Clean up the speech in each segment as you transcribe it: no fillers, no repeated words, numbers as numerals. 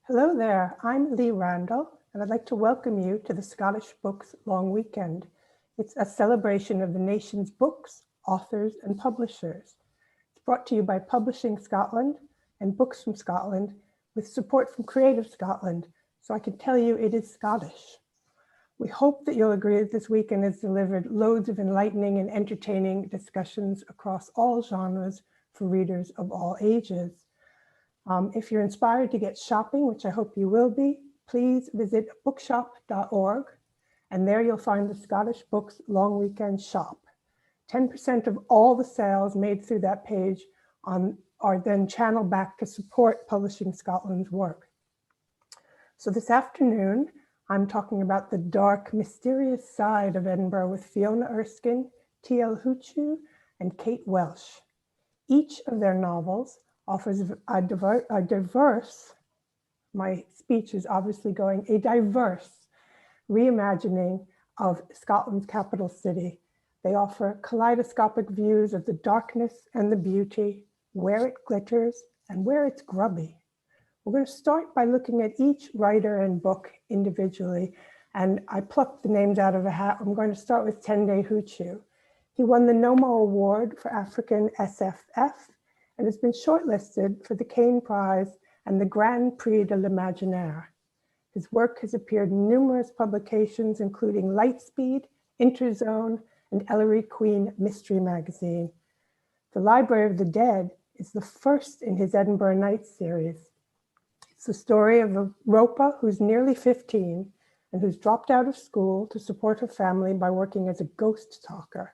Hello there, I'm Lee Randall, and I'd like to welcome you to the Scottish Books Long Weekend. It's a celebration of the nation's books, authors, and publishers. It's brought to you by Publishing Scotland and Books from Scotland with support from Creative Scotland, so I can tell you it is Scottish. We hope that you'll agree that this weekend has delivered loads of enlightening and entertaining discussions across all genres for readers of all ages. If you're inspired to get shopping, which I hope you will be, please visit bookshop.org, and there you'll find the Scottish Books Long Weekend Shop. 10% of all the sales made through that page are then channeled back to support Publishing Scotland's work. So this afternoon, I'm talking about the dark, mysterious side of Edinburgh with Fiona Erskine, T.L. Huchu, and Kaite Welsh. Each of their novels offers a diverse reimagining of Scotland's capital city. They offer kaleidoscopic views of the darkness and the beauty, where it glitters and where it's grubby. We're going to start by looking at each writer and book individually, and I plucked the names out of a hat. I'm going to start with Tende Huchu. He won the Nomo Award for African SFF and has been shortlisted for the Kane Prize and the Grand Prix de l'Imaginaire. His work has appeared in numerous publications, including Lightspeed, Interzone, and Ellery Queen Mystery Magazine. The Library of the Dead is the first in his Edinburgh Nights series. It's the story of a Ropa who's nearly 15 and who's dropped out of school to support her family by working as a ghost talker.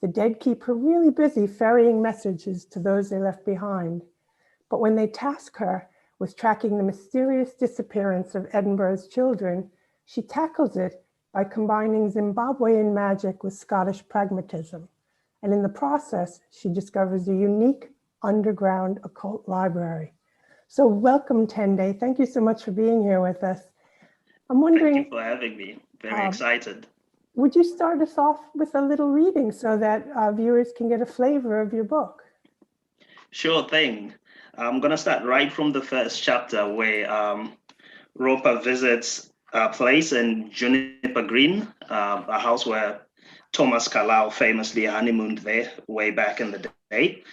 The dead keep her really busy ferrying messages to those they left behind. But when they task her with tracking the mysterious disappearance of Edinburgh's children, she tackles it by combining Zimbabwean magic with Scottish pragmatism. And in the process, she discovers a unique underground occult library. So welcome, Tende. Thank you so much for being here with us. I'm wondering— Thank you for having me. Very excited. Would you start us off with a little reading so that viewers can get a flavor of your book? Sure thing. I'm going to start right from the first chapter where Ropa visits a place in Juniper Green, a house where Thomas Carlyle famously honeymooned there way back in the day.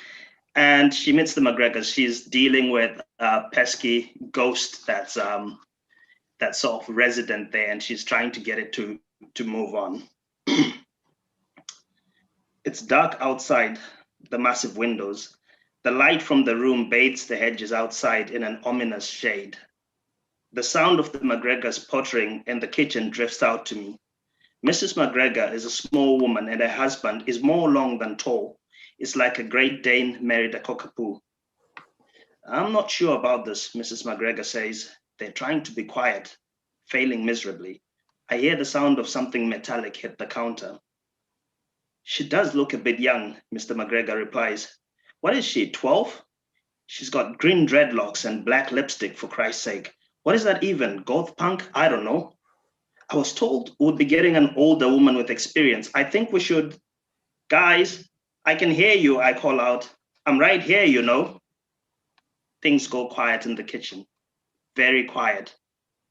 And she meets the McGregors. She's dealing with a pesky ghost that's sort of resident there, and she's trying to get it to move on. It's dark outside the massive windows. The light from the room bathes the hedges outside in an ominous shade. The sound of the McGregors pottering in the kitchen drifts out to me. Mrs. McGregor is a small woman and her husband is more long than tall. It's like a Great Dane married a cockapoo. I'm not sure about this, Mrs. McGregor says. They're trying to be quiet, failing miserably. I hear the sound of something metallic hit the counter. She does look a bit young, Mr. McGregor replies. What is she, 12? She's got green dreadlocks and black lipstick, for Christ's sake. What is that even, goth punk? I don't know. I was told we'd be getting an older woman with experience. I think we should. Guys, I can hear you, I call out. I'm right here, you know. Things go quiet in the kitchen, very quiet.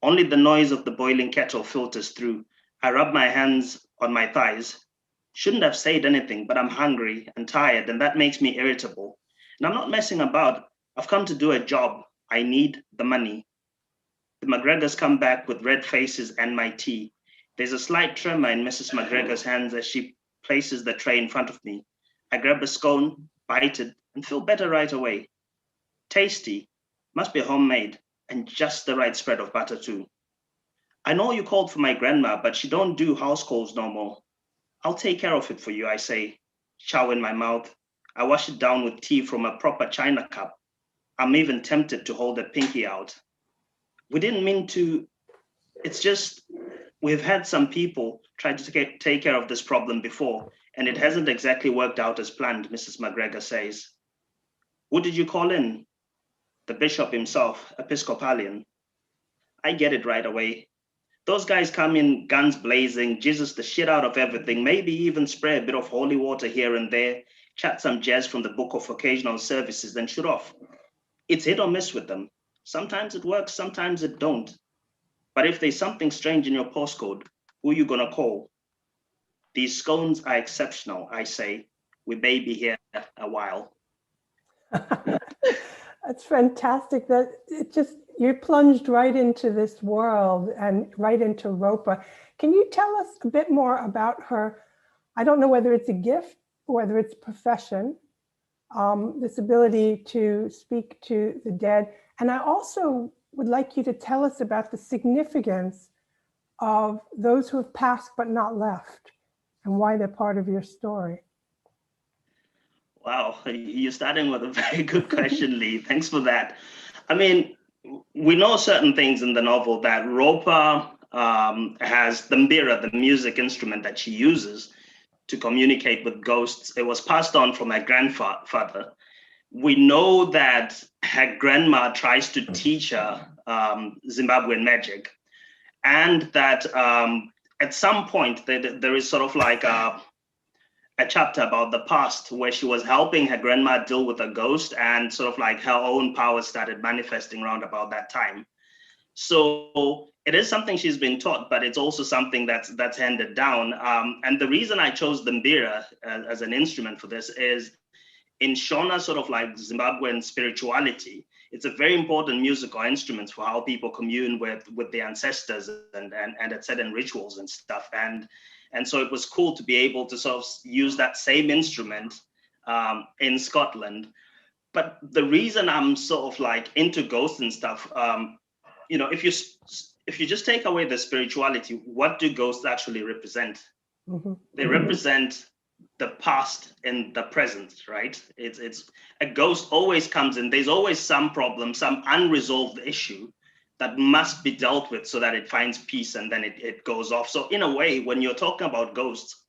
Only the noise of the boiling kettle filters through. I rub my hands on my thighs. Shouldn't have said anything, but I'm hungry and tired, and that makes me irritable. And I'm not messing about. I've come to do a job. I need the money. The McGregors come back with red faces and my tea. There's a slight tremor in Mrs. McGregor's hands as she places the tray in front of me. I grab a scone, bite it, and feel better right away. Tasty, must be homemade, and just the right spread of butter too. I know you called for my grandma, but she don't do house calls no more. I'll take care of it for you, I say, chow in my mouth. I wash it down with tea from a proper china cup. I'm even tempted to hold a pinky out. We didn't mean to. It's just, we've had some people try to take care of this problem before, and it hasn't exactly worked out as planned, Mrs. McGregor says. Who did you call in? The bishop himself, Episcopalian. I get it right away. Those guys come in guns blazing, Jesus the shit out of everything, maybe even spray a bit of holy water here and there, chat some jazz from the book of occasional services, then shoot off. It's hit or miss with them. Sometimes it works, sometimes it don't. But if there's something strange in your postcode, who are you gonna call? These scones are exceptional, I say. We may be here a while. That's fantastic. That it just, you're plunged right into this world and right into Ropa. Can you tell us a bit more about her? I don't know whether it's a gift or whether it's a profession, this ability to speak to the dead. And I also would like you to tell us about the significance of those who have passed but not left and why they're part of your story. Wow, you're starting with a very good question, Lee. Thanks for that. I mean, we know certain things in the novel that Ropa has the mbira, the music instrument that she uses to communicate with ghosts. It was passed on from her grandfather. We know that her grandma tries to teach her Zimbabwean magic, and that at some point there is sort of like a chapter about the past where she was helping her grandma deal with a ghost, and sort of like her own powers started manifesting around about that time. So it is something she's been taught, but it's also something that's handed down. And the reason I chose the mbira as an instrument for this is in Shona sort of like Zimbabwean spirituality, it's a very important musical instrument for how people commune with their ancestors and at certain rituals and stuff. And so it was cool to be able to sort of use that same instrument in Scotland. But the reason I'm sort of like into ghosts and stuff, you know, if you just take away the spirituality, what do ghosts actually represent? Mm-hmm. They represent the past and the present, right? It's a ghost always comes in. There's always some problem, some unresolved issue that must be dealt with so that it finds peace and then it goes off. So in a way, when you're talking about ghosts,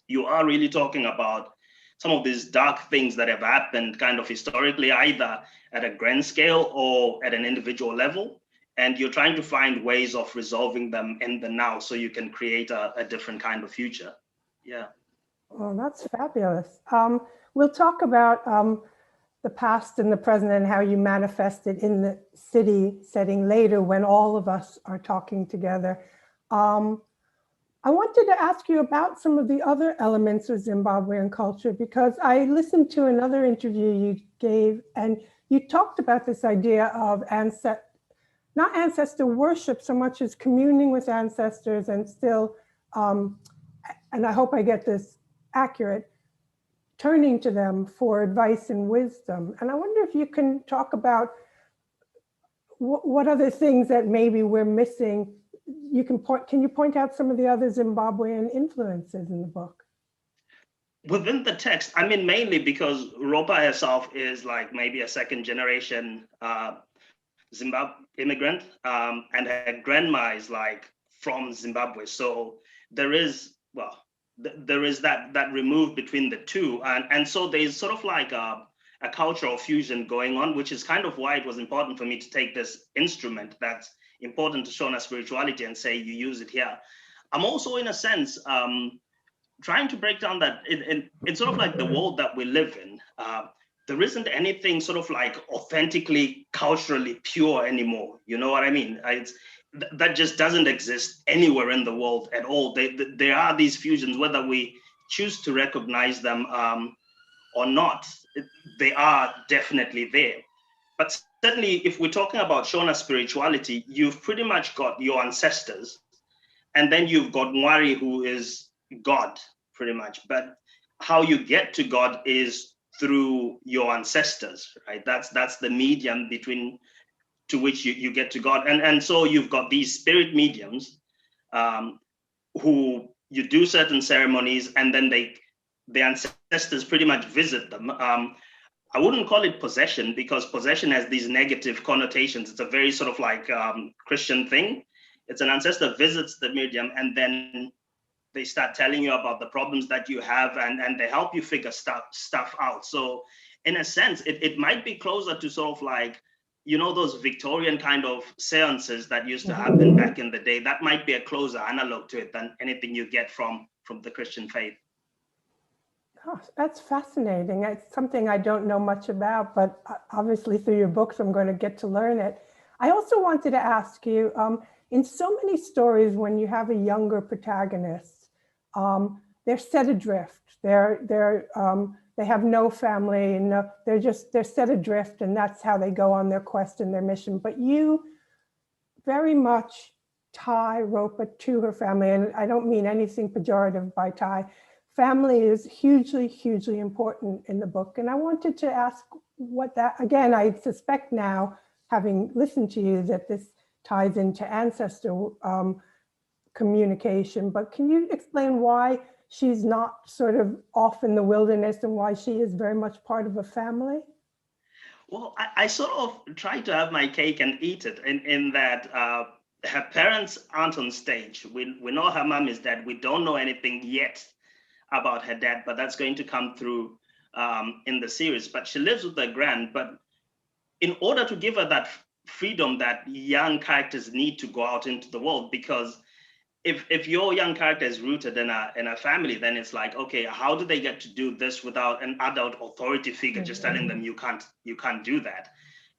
you are really talking about some of these dark things that have happened kind of historically, either at a grand scale or at an individual level. And you're trying to find ways of resolving them in the now so you can create a different kind of future. Yeah. Oh, that's fabulous. We'll talk about the past and the present and how you manifest it in the city setting later when all of us are talking together. I wanted to ask you about some of the other elements of Zimbabwean culture, because I listened to another interview you gave and you talked about this idea of not ancestor worship so much as communing with ancestors and still, and I hope I get this accurate, turning to them for advice and wisdom. And I wonder if you can talk about what other things that maybe we're missing. Can you point out some of the other Zimbabwean influences in the book? Within the text, I mean, mainly because Ropa herself is like maybe a second generation Zimbabwe immigrant, and her grandma is like from Zimbabwe. So there is, well, there is that remove between the two. And so there's sort of like a cultural fusion going on, which is kind of why it was important for me to take this instrument that's important to Shona spirituality and say, you use it here. I'm also, in a sense, trying to break down that it's sort of like the world that we live in. There isn't anything sort of like authentically, culturally pure anymore. You know what I mean? That just doesn't exist anywhere in the world at all. There are these fusions, whether we choose to recognize them or not, they are definitely there. But certainly, if we're talking about Shona spirituality, you've pretty much got your ancestors, and then you've got Mwari, who is God, pretty much. But how you get to God is through your ancestors, right? That's the medium to which you get to God. And so you've got these spirit mediums who you do certain ceremonies, and then the ancestors pretty much visit them. I wouldn't call it possession, because possession has these negative connotations. It's a very sort of like Christian thing. It's an ancestor visits the medium, and then they start telling you about the problems that you have, and they help you figure stuff out. So in a sense, it might be closer to sort of like, you know, those Victorian kind of seances that used to happen back in the day. That might be a closer analog to it than anything you get from the Christian faith. Oh, that's fascinating. It's something I don't know much about, but obviously through your books, I'm going to get to learn it. I also wanted to ask you, in so many stories, when you have a younger protagonist, they're set adrift. They have no family, and they're set adrift, and that's how they go on their quest and their mission. But you very much tie Ropa to her family, and I don't mean anything pejorative by tie. Family is hugely, hugely important in the book. And I wanted to ask what that, again, I suspect now, having listened to you, that this ties into ancestor communication, but can you explain why she's not sort of off in the wilderness and why she is very much part of a family? Well, I sort of try to have my cake and eat it in that her parents aren't on stage. We know her mom is dead. We don't know anything yet about her dad, but that's going to come through in the series. But she lives with her grand, but in order to give her that freedom that young characters need to go out into the world, because if your young character is rooted in a family, then it's like, okay, how do they get to do this without an adult authority figure just telling them you can't do that?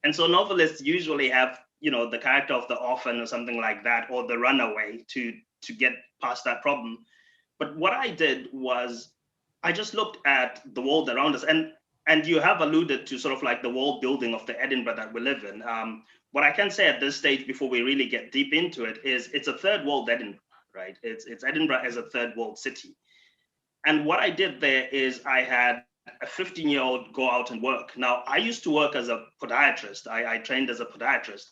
And so novelists usually have, the character of the orphan or something like that, or the runaway to get past that problem. But what I did was I just looked at the world around us, and you have alluded to sort of like the world building of the Edinburgh that we live in. What I can say at this stage before we really get deep into it is it's a third world Edinburgh, right? It's Edinburgh as a third world city. And what I did there is I had a 15-year-old go out and work. Now, I used to work as a podiatrist. I trained as a podiatrist.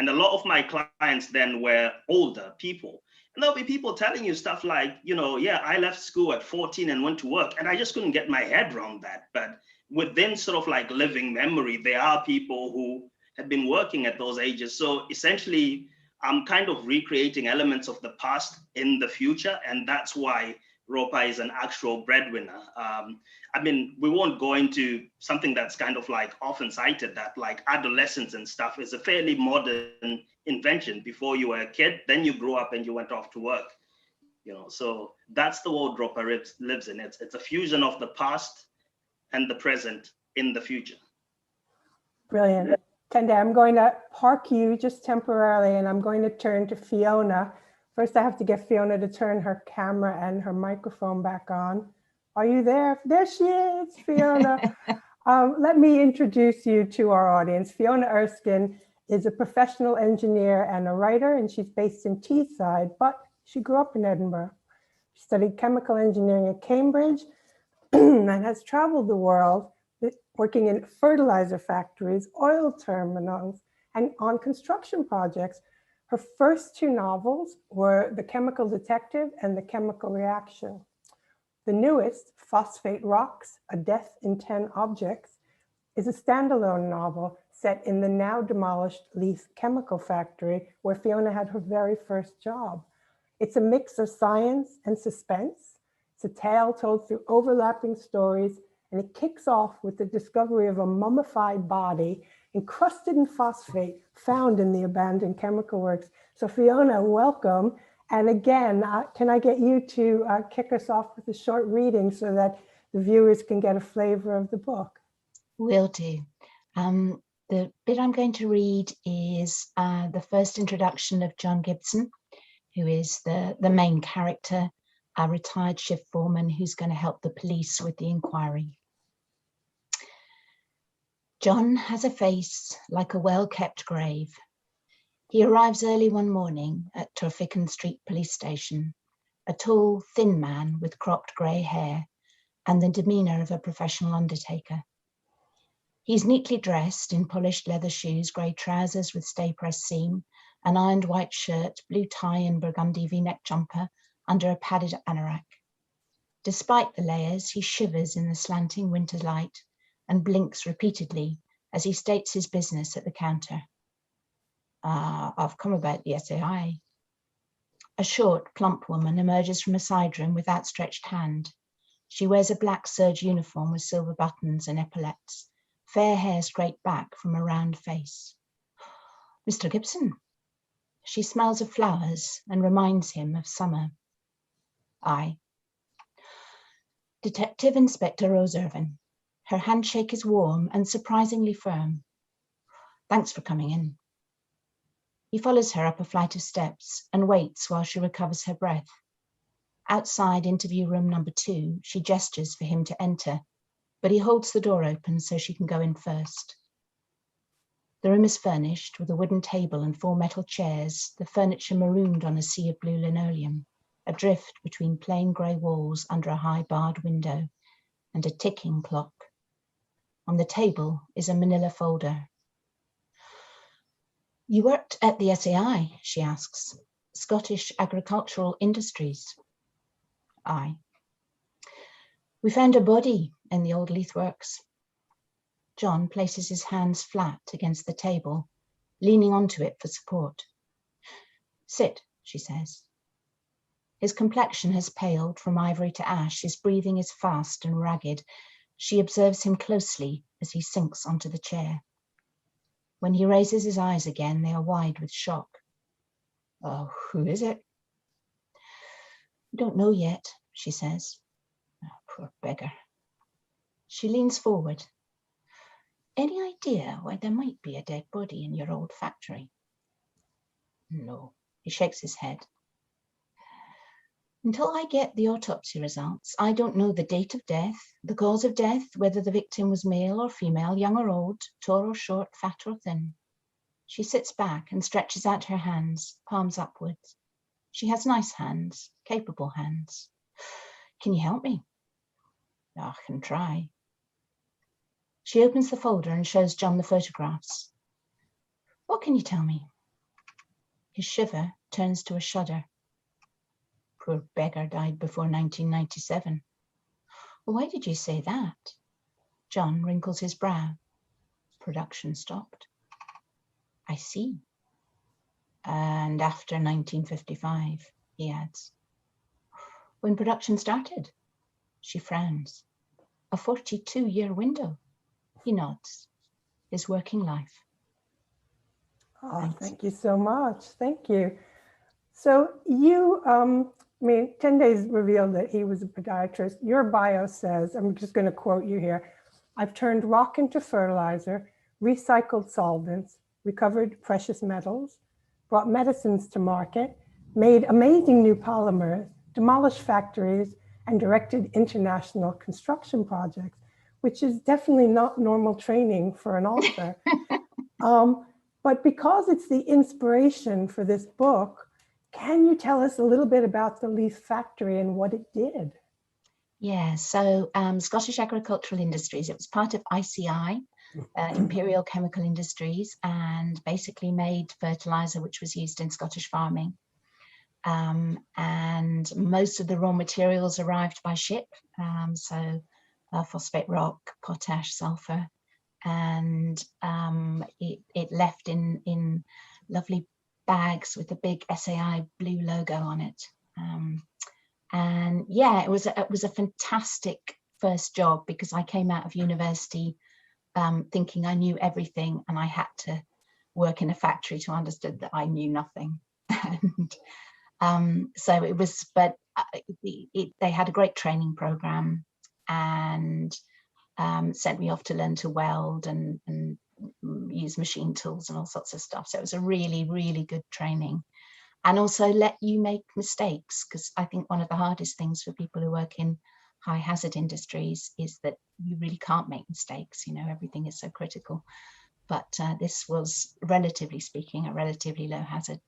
And a lot of my clients then were older people. And there'll be people telling you stuff like, yeah, I left school at 14 and went to work, and I just couldn't get my head around that. But within sort of like living memory, there are people who have been working at those ages. So essentially, I'm kind of recreating elements of the past in the future. And that's why Ropa is an actual breadwinner. We won't go into something that's kind of like often cited, that like adolescence and stuff is a fairly modern invention. Before you were a kid, then you grew up and you went off to work. So that's the world Ropa lives in. It's a fusion of the past and the present in the future. Brilliant. Kende, I'm going to park you just temporarily, and I'm going to turn to Fiona. First, I have to get Fiona to turn her camera and her microphone back on. Are you there? There she is, Fiona. Let me introduce you to our audience. Fiona Erskine is a professional engineer and a writer, and she's based in Teesside, but she grew up in Edinburgh. She studied chemical engineering at Cambridge and has traveled the world working in fertilizer factories, oil terminals, and on construction projects. Her first two novels were The Chemical Detective and The Chemical Reaction. The newest, Phosphate Rocks, A Death in 10 Objects, is a standalone novel set in the now demolished Leith chemical factory where Fiona had her very first job. It's a mix of science and suspense. It's a tale told through overlapping stories, and it kicks off with the discovery of a mummified body encrusted in phosphate found in the abandoned chemical works. So Fiona, welcome. And again, can I get you to kick us off with a short reading so that the viewers can get a flavor of the book? Will do. The bit I'm going to read is the first introduction of John Gibson, who is the main character, a retired shift foreman who's going to help the police with the inquiry. John has a face like a well-kept grave. He arrives early one morning at Torfickan Street Police Station, a tall, thin man with cropped grey hair and the demeanour of a professional undertaker. He's neatly dressed in polished leather shoes, grey trousers with stay-pressed seam, an ironed white shirt, blue tie and burgundy V-neck jumper under a padded anorak. Despite the layers, he shivers in the slanting winter light and blinks repeatedly as he states his business at the counter. I've come about the SAI. A short, plump woman emerges from a side room with outstretched hand. She wears a black serge uniform with silver buttons and epaulettes, fair hair straight back from a round face. Mr. Gibson. She smells of flowers and reminds him of summer. Aye. Detective Inspector Rose Irvin. Her handshake is warm and surprisingly firm. Thanks for coming in. He follows her up a flight of steps and waits while she recovers her breath. Outside interview room number 2, she gestures for him to enter, but he holds the door open so she can go in first. The room is furnished with a wooden table and 4 metal chairs, the furniture marooned on a sea of blue linoleum, adrift between plain grey walls under a high barred window, and a ticking clock. On the table is a manila folder. You worked at the SAI, she asks. Scottish Agricultural Industries. Aye. We found a body in the old Leith works. John places his hands flat against the table, leaning onto it for support. Sit, she says. His complexion has paled from ivory to ash. His breathing is fast and ragged. She observes him closely as he sinks onto the chair. When he raises his eyes again, they are wide with shock. Oh, who is it? Don't know yet, she says. Oh, poor beggar. She leans forward. Any idea why there might be a dead body in your old factory? No, he shakes his head. Until I get the autopsy results, I don't know the date of death, the cause of death, whether the victim was male or female, young or old, tall or short, fat or thin. She sits back and stretches out her hands, palms upwards. She has nice hands, capable hands. Can you help me? Oh, I can try. She opens the folder and shows John the photographs. What can you tell me? His shiver turns to a shudder. Poor beggar died before 1997. Why did you say that? John wrinkles his brow. Production stopped. I see. And after 1955, he adds. When production started? She frowns. A 42-year window. He nods. His working life. Oh, Thanks. thank you so much. Thank you. So you, 10 Days revealed that he was a podiatrist. Your bio says, I'm just going to quote you here, I've turned rock into fertilizer, recycled solvents, recovered precious metals, brought medicines to market, made amazing new polymers, demolished factories, and directed international construction projects, which is definitely not normal training for an author. But because it's the inspiration for this book, can you tell us a little bit about the Leith factory and what it did? Yeah, so Scottish Agricultural Industries, it was part of ICI, Imperial Chemical Industries, and basically made fertilizer, which was used in Scottish farming. And most of the raw materials arrived by ship, so phosphate rock, potash, sulfur, and it left in lovely bags with a big SAI blue logo on it. And yeah, it was a fantastic first job because I came out of university thinking I knew everything, and I had to work in a factory to understand that I knew nothing. And so it was, but they had a great training program and sent me off to learn to weld and use machine tools and all sorts of stuff. So it was a really, really good training, and also let you make mistakes, because I think one of the hardest things for people who work in high hazard industries is that you really can't make mistakes. You know, everything is so critical. But this was, relatively speaking, a relatively low hazard.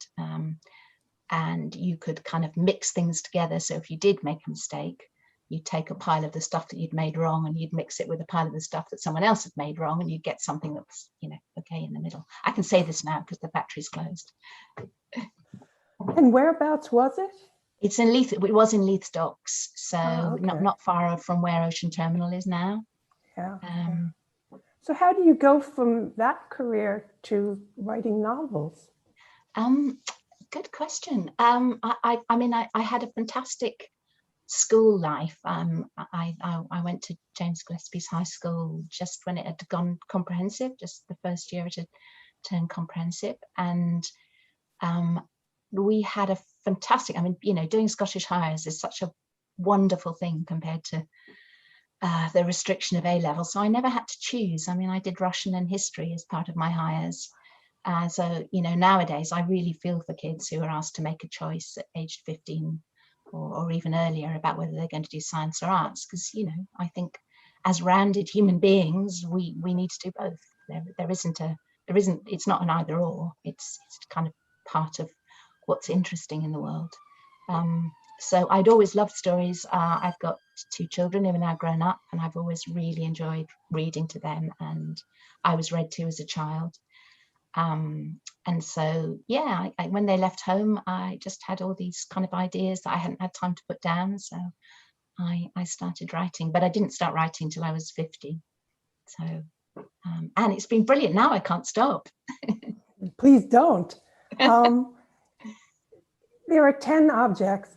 And you could kind of mix things together. So if you did make a mistake, you'd take a pile of the stuff that you'd made wrong and you'd mix it with a pile of the stuff that someone else had made wrong, and you'd get something that was, you know, okay in the middle. I can say this now because the factory's closed. And whereabouts was it? It's in Leith. It was in Leith Docks, so okay. not far from where Ocean Terminal is now. Yeah. So how do you go from that career to writing novels? Good question. I mean, I had a fantastic school life. I went to James Gillespie's High School just when it had gone comprehensive, just the first year it had turned comprehensive. And we had a fantastic, I mean, you know, doing Scottish Highers is such a wonderful thing compared to the restriction of A-level. So I never had to choose. I mean, I did Russian and history as part of my hires. So, you know, nowadays I really feel for kids who are asked to make a choice at age 15 or even earlier about whether they're going to do science or arts, because, you know, I think as rounded human beings, we need to do both. It's not an either or, it's kind of part of what's interesting in the world. So I'd always loved stories. I've got 2 children who are now grown up, and I've always really enjoyed reading to them, and I was read to as a child. And so, yeah, when they left home, I just had all these kind of ideas that I hadn't had time to put down. So I started writing, but I didn't start writing till I was 50. So, and it's been brilliant. Now I can't stop. Please don't. There are 10 objects.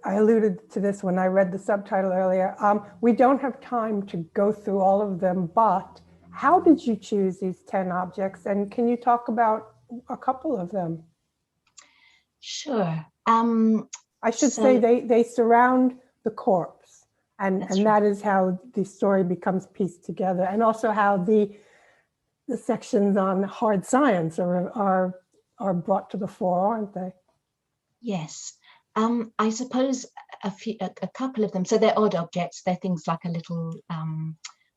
I alluded to this when I read the subtitle earlier. We don't have time to go through all of them, but how did you choose these 10 objects? And can you talk about a couple of them? Sure. I should say they surround the corpse, and that is how the story becomes pieced together, and also how the sections on hard science are brought to the fore, aren't they? Yes. I suppose a couple of them. So they're odd objects. They're things like a little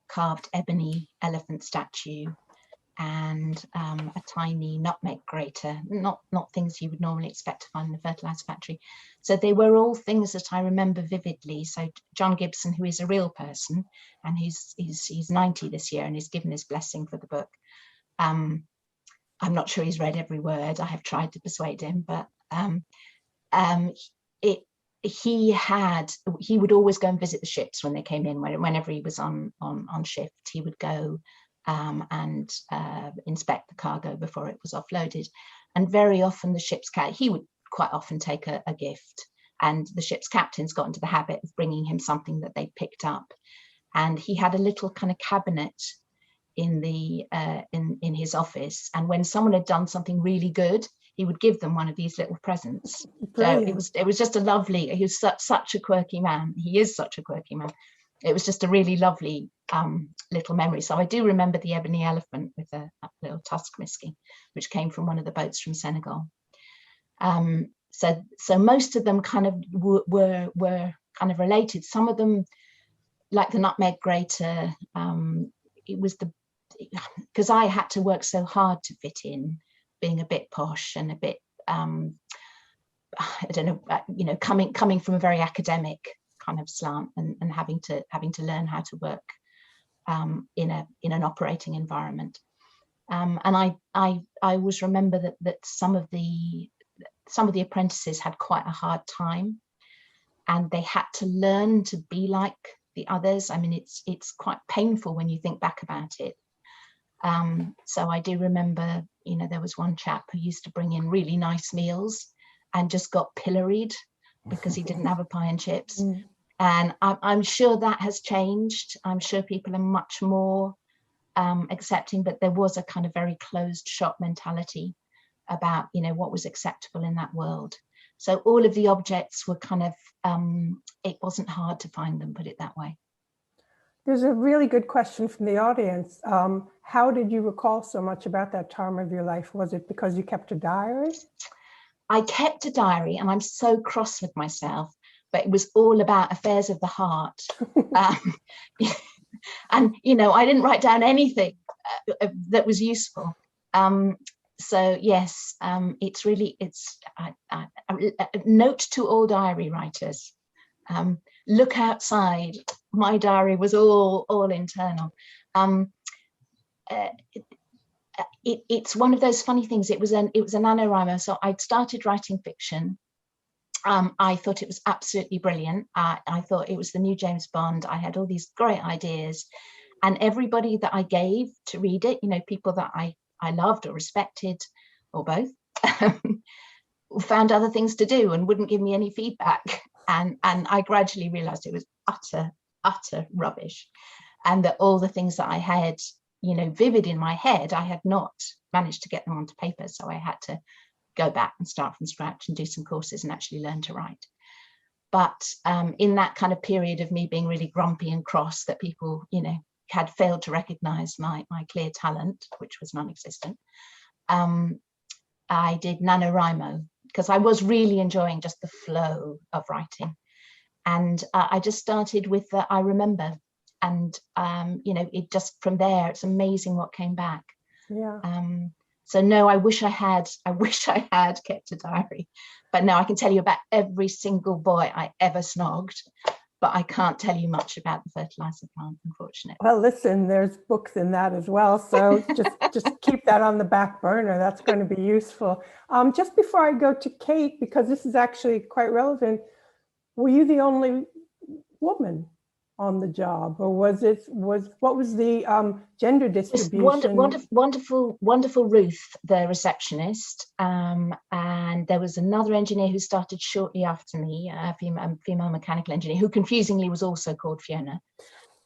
carved ebony elephant statue, and a tiny nutmeg grater, not things you would normally expect to find in a fertilizer factory. So they were all things that I remember vividly. So John Gibson, who is a real person, and he's 90 this year, and he's given his blessing for the book. I'm not sure he's read every word. I have tried to persuade him, but he would always go and visit the ships when they came in. Whenever he was on shift, he would go and inspect the cargo before it was offloaded. And very often the ship's he would quite often take a gift, and the ship's captains got into the habit of bringing him something that they picked up. And he had a little kind of cabinet in his office, and when someone had done something really good, he would give them one of these little presents. Brilliant. So it was just a lovely, he was such a quirky man. He is such a quirky man. It was just a really lovely little memory. So I do remember the ebony elephant with a little tusk misky, which came from one of the boats from Senegal. So most of them kind of were kind of related. Some of them, like the nutmeg grater, it was because I had to work so hard to fit in, being a bit posh and a bit I don't know, you know, coming from a very academic kind of slant, and having to learn how to work in an operating environment. And I always remember that some of the apprentices had quite a hard time, and they had to learn to be like the others. I mean, it's quite painful when you think back about it. So I do remember, you know, there was one chap who used to bring in really nice meals and just got pilloried because he didn't have a pie and chips. And I'm sure that has changed. I'm sure people are much more accepting, but there was a kind of very closed shop mentality about, you know, what was acceptable in that world. So all of the objects were kind of, it wasn't hard to find them, put it that way. There's a really good question from the audience. How did you recall so much about that time of your life? Was it because you kept a diary? I kept a diary, and I'm so cross with myself, but it was all about affairs of the heart. And, you know, I didn't write down anything that was useful. So yes, it's really, a note to all diary writers. Look outside. My diary was all internal. It's one of those funny things. It was an NaNoWriMo. So I'd started writing fiction. I thought it was absolutely brilliant. I thought it was the new James Bond. I had all these great ideas, and everybody that I gave to read it, you know, people that I loved or respected, or both, found other things to do and wouldn't give me any feedback. And I gradually realized it was utter rubbish, and that all the things that I had, you know, vivid in my head, I had not managed to get them onto paper. So I had to go back and start from scratch and do some courses and actually learn to write. But in that kind of period of me being really grumpy and cross, that people, you know, had failed to recognize my clear talent, which was non-existent, I did NaNoWriMo because I was really enjoying just the flow of writing. And I just started with the I remember. And, you know, it just from there, it's amazing what came back. Yeah. So no, I wish I had kept a diary, but no, I can tell you about every single boy I ever snogged, but I can't tell you much about the fertilizer plant, unfortunately. Well, listen, there's books in that as well. So just keep that on the back burner. That's going to be useful. Just before I go to Kate, because this is actually quite relevant, were you the only woman on the job, or what was the gender distribution? Wonderful Ruth, the receptionist, and there was another engineer who started shortly after me, a female mechanical engineer, who confusingly was also called Fiona.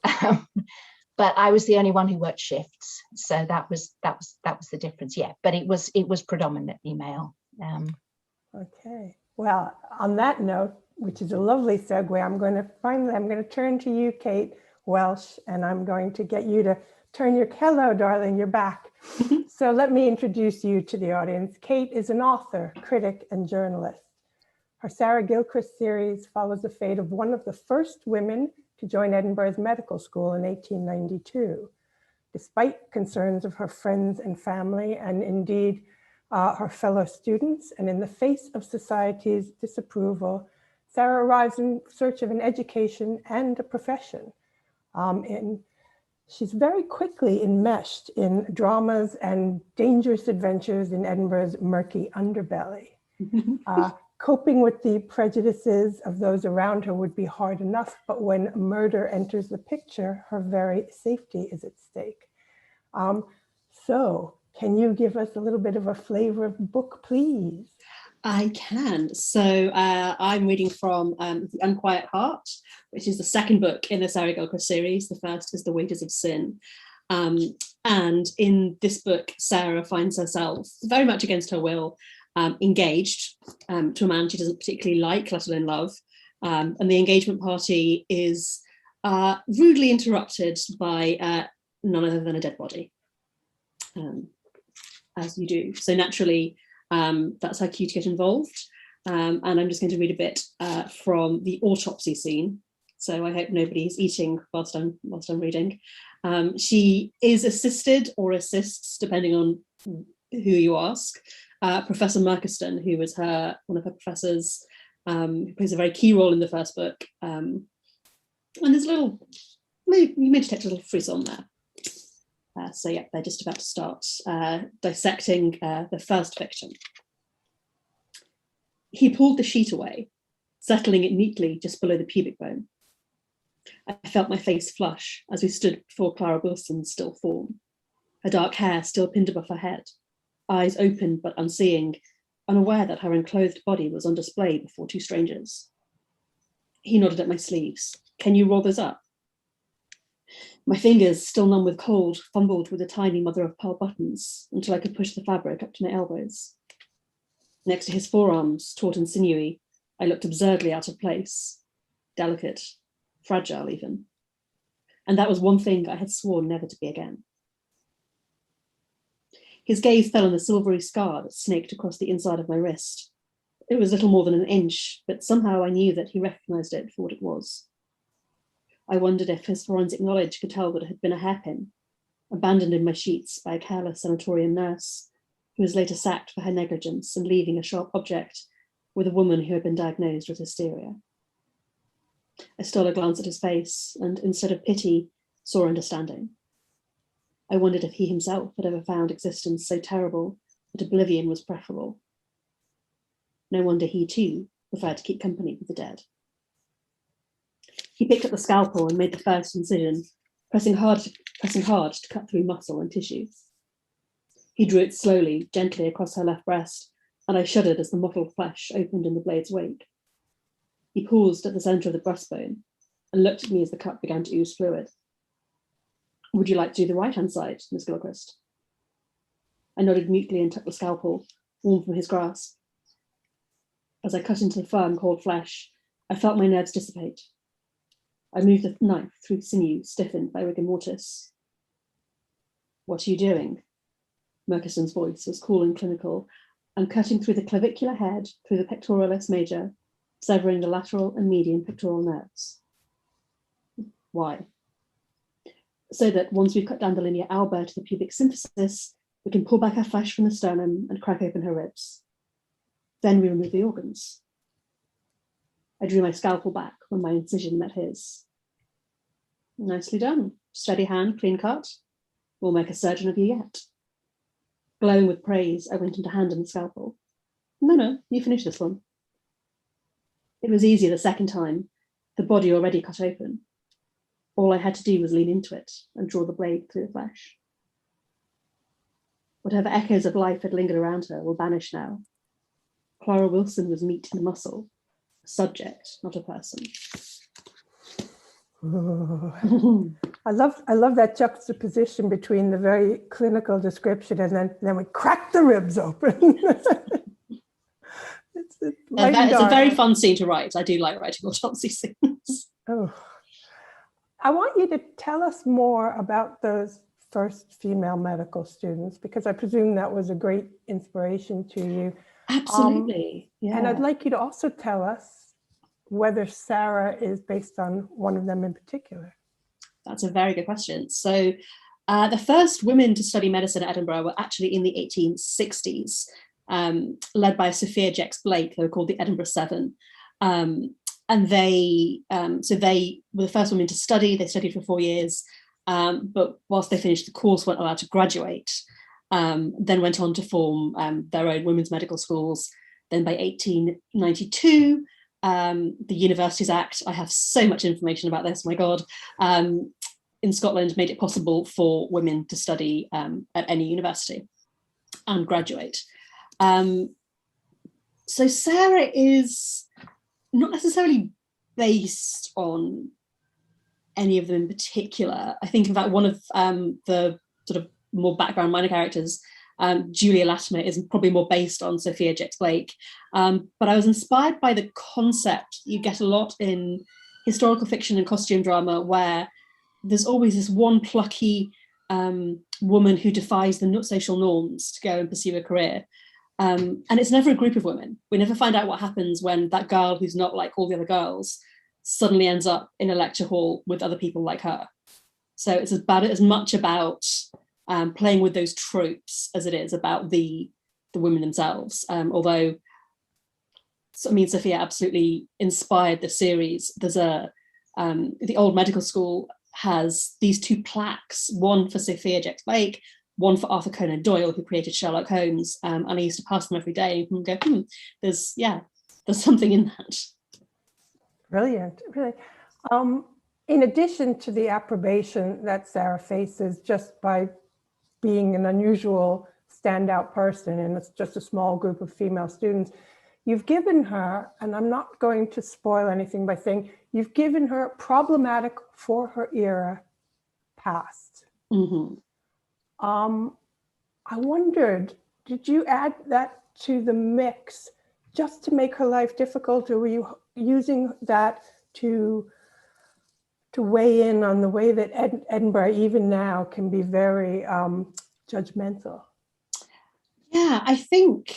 But I was the only one who worked shifts, so that was the difference. Yeah, but it was predominantly male. Okay. Well, on that note, which is a lovely segue, I'm going to turn to you, Kaite Welsh, and I'm going to get you to turn your, hello, darling, you're back. So let me introduce you to the audience. Kaite is an author, critic, and journalist. Her Sarah Gilchrist series follows the fate of one of the first women to join Edinburgh's medical school in 1892. Despite concerns of her friends and family, and indeed her fellow students, and in the face of society's disapproval, Sarah arrives in search of an education and a profession. She's very quickly enmeshed in dramas and dangerous adventures in Edinburgh's murky underbelly. Coping with the prejudices of those around her would be hard enough, but when murder enters the picture, her very safety is at stake. So can you give us a little bit of a flavor of the book, please? I can. So I'm reading from The Unquiet Heart, which is the second book in the Sarah Gilchrist series. The first is The Wages of Sin. And in this book, Sarah finds herself very much against her will, engaged to a man she doesn't particularly like, let alone love. And the engagement party is rudely interrupted by none other than a dead body, as you do. So naturally, that's how cue to get involved. And I'm just going to read a bit from the autopsy scene. So I hope nobody's eating whilst I'm reading. She is assisted or assists, depending on who you ask, Professor Murkiston, who was one of her professors, who plays a very key role in the first book. And there's you may detect a little frisson there. So yeah, they're just about to start dissecting the first victim. He pulled the sheet away, settling it neatly just below the pubic bone. I felt my face flush as we stood before Clara Wilson's still form, her dark hair still pinned above her head, eyes open but unseeing, unaware that her unclothed body was on display before two strangers. He nodded at my sleeves. Can you roll those up? My fingers, still numb with cold, fumbled with the tiny mother-of-pearl buttons until I could push the fabric up to my elbows. Next to his forearms, taut and sinewy, I looked absurdly out of place, delicate, fragile even. And that was one thing I had sworn never to be again. His gaze fell on the silvery scar that snaked across the inside of my wrist. It was little more than an inch, but somehow I knew that he recognized it for what it was. I wondered if his forensic knowledge could tell that it had been a hairpin, abandoned in my sheets by a careless sanatorium nurse, who was later sacked for her negligence and leaving a sharp object with a woman who had been diagnosed with hysteria. I stole a glance at his face and, instead of pity, saw understanding. I wondered if he himself had ever found existence so terrible that oblivion was preferable. No wonder he too preferred to keep company with the dead. He picked up the scalpel and made the first incision, pressing hard to cut through muscle and tissue. He drew it slowly, gently across her left breast, and I shuddered as the mottled flesh opened in the blade's wake. He paused at the centre of the breastbone and looked at me as the cut began to ooze fluid. Would you like to do the right-hand side, Miss Gilchrist? I nodded mutely and took the scalpel, warm from his grasp. As I cut into the firm, cold flesh, I felt my nerves dissipate. I moved the knife through sinew stiffened by rigor mortis. What are you doing? Murkison's voice was cool and clinical. I'm cutting through the clavicular head, through the pectoralis major, severing the lateral and median pectoral nerves. Why? So that once we've cut down the linea alba to the pubic symphysis, we can pull back our flesh from the sternum and crack open her ribs. Then we remove the organs. I drew my scalpel back when my incision met his. Nicely done. Steady hand, clean cut. We'll make a surgeon of you yet. Glowing with praise, I went in to hand him the scalpel. No, you finish this one. It was easier the second time, the body already cut open. All I had to do was lean into it and draw the blade through the flesh. Whatever echoes of life had lingered around her will vanish now. Clara Wilson was meat in the muscle, a subject, not a person. I love that juxtaposition between the very clinical description and then we crack the ribs open. It's a very fun scene to write. I do like writing autopsy scenes. Oh, I want you to tell us more about those first female medical students, because I presume that was a great inspiration to you. Absolutely. Yeah. And I'd like you to also tell us whether Sarah is based on one of them in particular. That's a very good question. So the first women to study medicine at Edinburgh were actually in the 1860s, led by Sophia Jex-Blake. They were called the Edinburgh Seven. And they were the first women to study. They studied for 4 years, but whilst they finished the course, weren't allowed to graduate, then went on to form their own women's medical schools. Then by 1892, the Universities Act, I have so much information about this, my God, in Scotland made it possible for women to study at any university and graduate. So Sarah is not necessarily based on any of them in particular. I think, in fact, one of the sort of more background minor characters, Julia Latimer, is probably more based on Sophia Jex-Blake. But I was inspired by the concept you get a lot in historical fiction and costume drama, where there's always this one plucky woman who defies the social norms to go and pursue a career. And it's never a group of women. We never find out what happens when that girl who's not like all the other girls suddenly ends up in a lecture hall with other people like her. So it's as much about playing with those tropes as it is about the women themselves. Although, Sophia absolutely inspired the series. There's the Old Medical School has these two plaques, one for Sophia Jex-Blake, one for Arthur Conan Doyle, who created Sherlock Holmes. And I used to pass them every day and go, there's something in that. Brilliant, really. In addition to the approbation that Sarah faces just by being an unusual standout person, and it's just a small group of female students, you've given her, and I'm not going to spoil anything by saying, you've given her problematic for her era past. Mm-hmm. I wondered, did you add that to the mix just to make her life difficult, or were you using that to weigh in on the way that Edinburgh, even now, can be very judgmental? Yeah, I think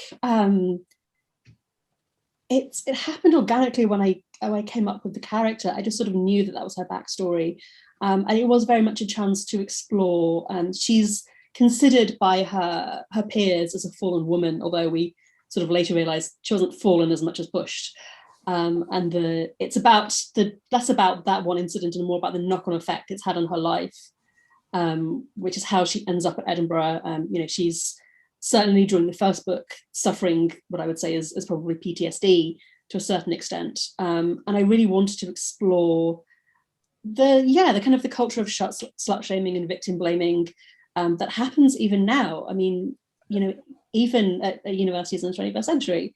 it happened organically when I came up with the character. I just sort of knew that was her backstory, and it was very much a chance to explore. She's considered by her peers as a fallen woman, although we sort of later realised she wasn't fallen as much as pushed. And it's less about that one incident and more about the knock-on effect it's had on her life, which is how she ends up at Edinburgh. She's certainly during the first book suffering what I would say is probably PTSD to a certain extent. And I really wanted to explore the kind of the culture of slut shaming and victim blaming that happens even now. I mean, even at universities in the 21st century.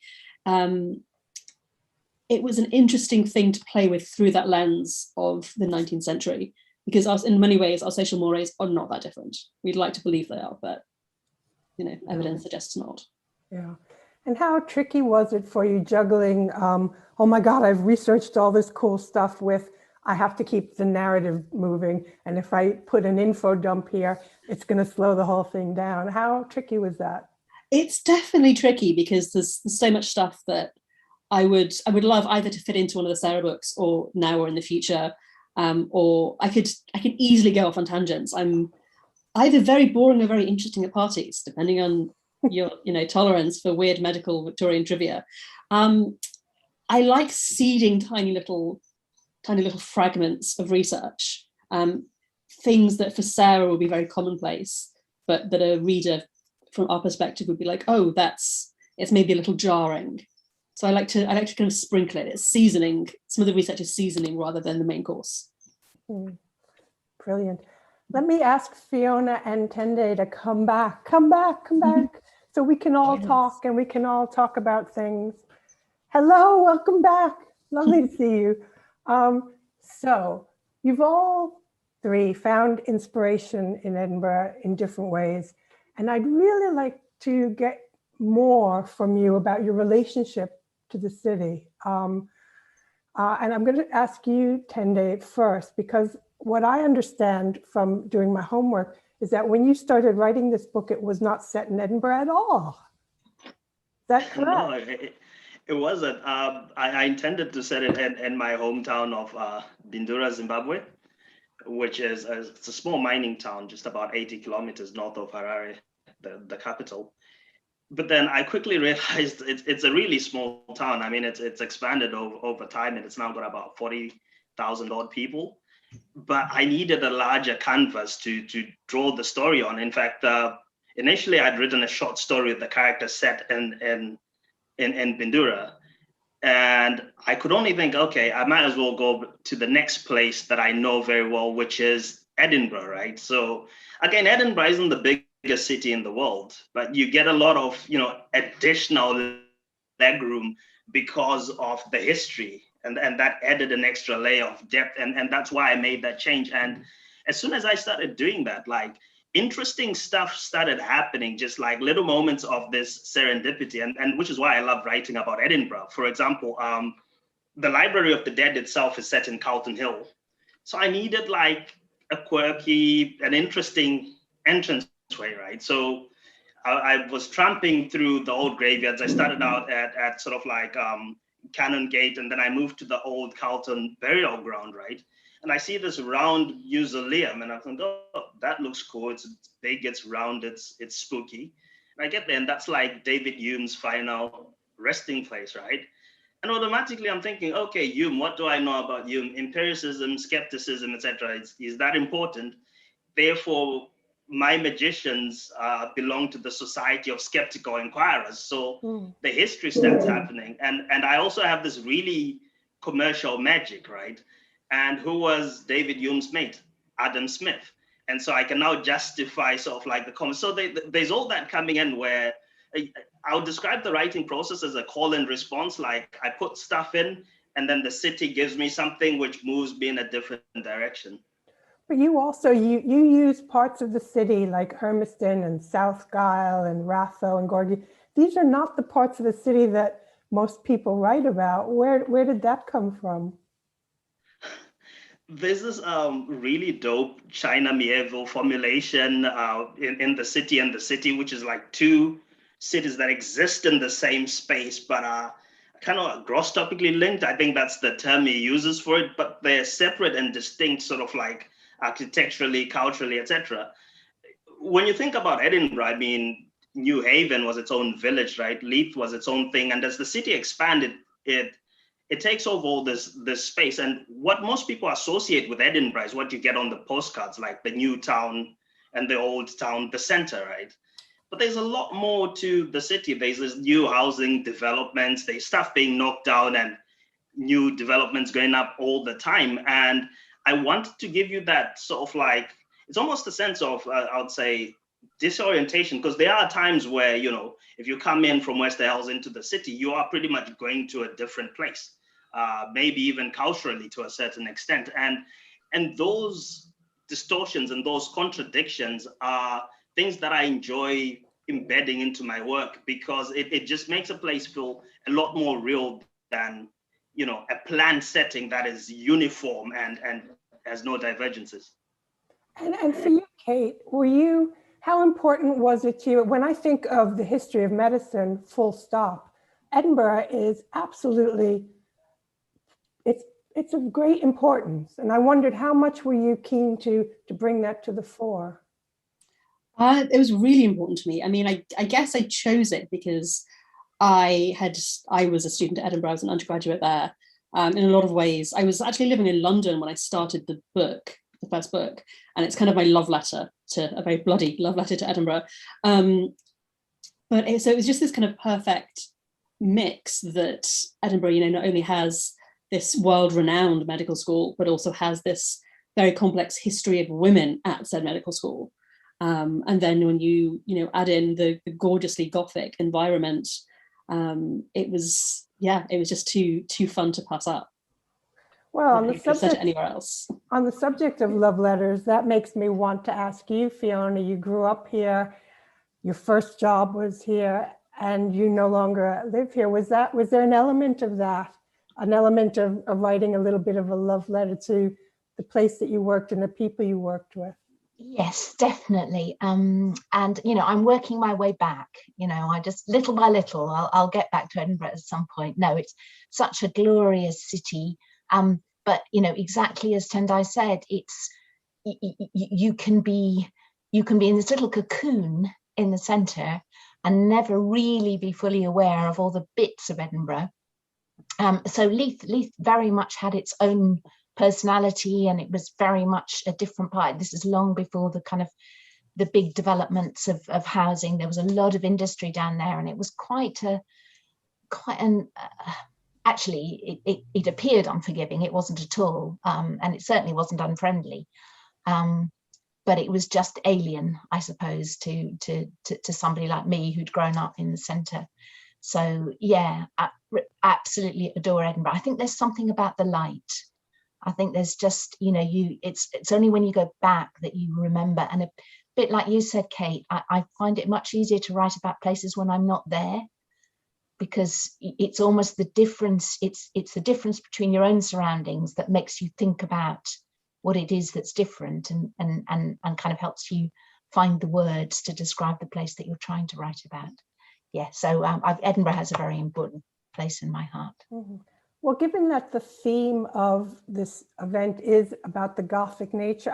It was an interesting thing to play with through that lens of the 19th century, because in many ways our social mores are not that different. We'd like to believe they are, but evidence suggests not. Yeah, And how tricky was it for you juggling, oh my God, I've researched all this cool stuff with, I have to keep the narrative moving. And if I put an info dump here, it's going to slow the whole thing down. How tricky was that? It's definitely tricky because there's so much stuff that I would love either to fit into one of the Sarah books or now or in the future, or I could easily go off on tangents. I'm either very boring or very interesting at parties, depending on your tolerance for weird medical Victorian trivia. I like seeding tiny little fragments of research, things that for Sarah will be very commonplace, but that a reader from our perspective would be like, oh, it's maybe a little jarring. So I like to kind of sprinkle it. It's seasoning. Some of the research is seasoning rather than the main course. Brilliant. Let me ask Fiona and Tende to come back, so we can all talk and we can all talk about things. Hello, welcome back. Lovely to see you. So you've all three found inspiration in Edinburgh in different ways. And I'd really like to get more from you about your relationship to the city. And I'm going to ask you, Tende, first, because what I understand from doing my homework is that when you started writing this book, it was not set in Edinburgh at all. Is that correct? No, it wasn't. I intended to set it in my hometown of Bindura, Zimbabwe, which is it's a small mining town just about 80 kilometers north of Harare, the capital. But then I quickly realized it's a really small town. I mean, it's expanded over time, and it's now got about 40,000 odd people. But I needed a larger canvas to draw the story on. In fact, initially I'd written a short story with the character set in Bindura, and I could only think, okay, I might as well go to the next place that I know very well, which is Edinburgh, right? So again, Edinburgh isn't the biggest city in the world, but you get a lot of additional legroom because of the history. And that added an extra layer of depth. And that's why I made that change. And as soon as I started doing that, like interesting stuff started happening, just like little moments of this serendipity. And which is why I love writing about Edinburgh. For example, the Library of the Dead itself is set in Carlton Hill. So I needed like a quirky, an interesting entranceway, right? So I was tramping through the old graveyards. I started out at sort of like, Cannon Gate, and then I moved to the old Carlton burial ground, right? And I see this round mausoleum, and I think, oh, that looks cool. It's big, it's round, it's spooky. And I get there, and that's like David Hume's final resting place, right? And automatically I'm thinking, okay, Hume, what do I know about Hume? Empiricism, skepticism, etc. Is that important? Therefore, my magicians belong to the Society of Skeptical Inquirers. So the history starts happening. And I also have this really commercial magic, right? And who was David Hume's mate? Adam Smith. And so I can now justify sort of like the so there's all that coming in where I would describe the writing process as a call and response. Like I put stuff in, and then the city gives me something which moves me in a different direction. But you also, you use parts of the city like Hermiston and South Gyle and Ratho and Gorgie. These are not the parts of the city that most people write about. Where did that come from? There's this really dope China Mieville formulation in the city and the city, which is like two cities that exist in the same space, but are kind of gross topically linked. I think that's the term he uses for it, but they're separate and distinct, sort of like architecturally, culturally, etc. When you think about Edinburgh, I mean, New Haven was its own village, right? Leith was its own thing. And as the city expanded, it takes over all this space. And what most people associate with Edinburgh is what you get on the postcards, like the new town and the old town, the center, right? But there's a lot more to the city. There's this new housing developments, there's stuff being knocked down and new developments going up all the time. And I wanted to give you that sort of like, it's almost a sense of, I would say, disorientation, because there are times where, if you come in from West Hills into the city, you are pretty much going to a different place, maybe even culturally to a certain extent. And those distortions and those contradictions are things that I enjoy embedding into my work, because it just makes a place feel a lot more real than, you know, a planned setting that is uniform and has no divergences. And for you, Kate, how important was it to you? When I think of the history of medicine, full stop, Edinburgh is absolutely, it's of great importance. And I wondered, how much were you keen to bring that to the fore? It was really important to me. I mean, I guess I chose it because I was a student at Edinburgh. I was an undergraduate there. In a lot of ways, I was actually living in London when I started the first book, and it's kind of my love letter, to a very bloody love letter to Edinburgh. So it was just this kind of perfect mix that Edinburgh, you know, not only has this world-renowned medical school, but also has this very complex history of women at said medical school. And then when you add in the gorgeously Gothic environment, it was just too fun to pass up. Well, on the subject of love letters, that makes me want to ask you, Fiona. You grew up here, your first job was here, and you no longer live here. Was there an element of that, an element of writing a little bit of a love letter to the place that you worked and the people you worked with? Yes, definitely. And, you know, I'm working my way back, you know, I just little by little, I'll get back to Edinburgh at some point. No, it's such a glorious city. But, you know, exactly as Tendai said, it's, you can be in this little cocoon in the centre and never really be fully aware of all the bits of Edinburgh. So Leith very much had its own personality, and it was very much a different part. This is long before the kind of the big developments of housing. There was a lot of industry down there, and it was actually it appeared unforgiving. It wasn't at all, and it certainly wasn't unfriendly, but it was just alien, I suppose, to somebody like me who'd grown up in the centre. So yeah, I absolutely adore Edinburgh. I think there's something about the light. I think there's just, you know, it's only when you go back that you remember. And a bit like you said, Kate, I find it much easier to write about places when I'm not there, because it's almost the difference. It's the difference between your own surroundings that makes you think about what it is that's different, and kind of helps you find the words to describe the place that you're trying to write about. Yeah, so Edinburgh has a very important place in my heart. Mm-hmm. Well, given that the theme of this event is about the Gothic nature,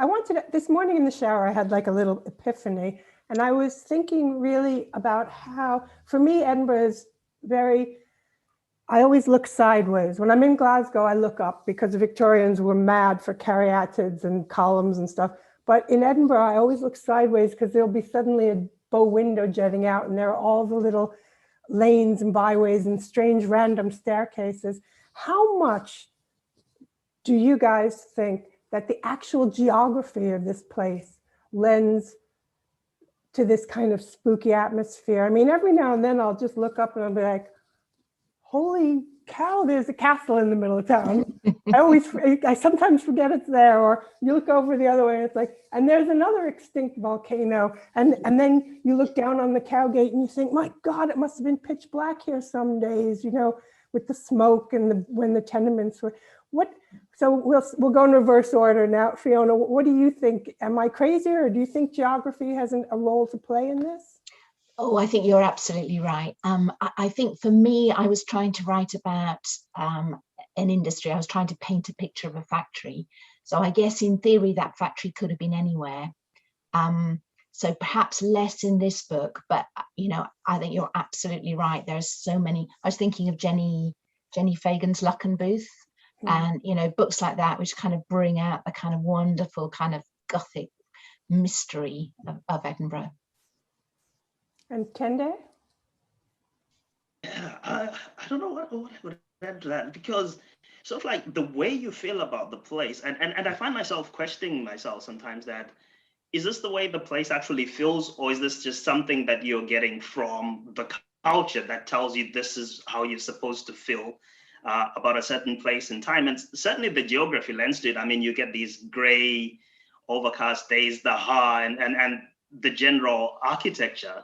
this morning in the shower, I had like a little epiphany, and I was thinking really about how, for me, Edinburgh is I always look sideways. When I'm in Glasgow, I look up, because the Victorians were mad for caryatids and columns and stuff. But in Edinburgh, I always look sideways, because there'll be suddenly a bow window jetting out, and there are all the little lanes and byways and strange random staircases. How much do you guys think that the actual geography of this place lends to this kind of spooky atmosphere? I mean, every now and then I'll just look up and I'll be like, holy cow, there's a castle in the middle of town. I sometimes forget it's there, or you look over the other way and it's like, and there's another extinct volcano. And then you look down on the Cowgate and you think, my God, it must have been pitch black here some days, you know, with the smoke and when the tenements were. So we'll go in reverse order now. Fiona, what do you think? Am I crazy, or do you think geography has a role to play in this? Oh, I think you're absolutely right. I think for me, I was trying to write about an industry. I was trying to paint a picture of a factory. So I guess in theory, that factory could have been anywhere. So perhaps less in this book, but, you know, I think you're absolutely right. There's so many. I was thinking of Jenny Fagan's Luck and Booth, and, you know, books like that, which kind of bring out the kind of wonderful kind of Gothic mystery of Edinburgh. And Tende? Yeah, I don't know what I would add to that, because sort of like the way you feel about the place, and I find myself questioning myself sometimes that, is this the way the place actually feels, or is this just something that you're getting from the culture that tells you this is how you're supposed to feel about a certain place in time? And certainly the geography lends to it. I mean, you get these gray, overcast days, the and the general architecture.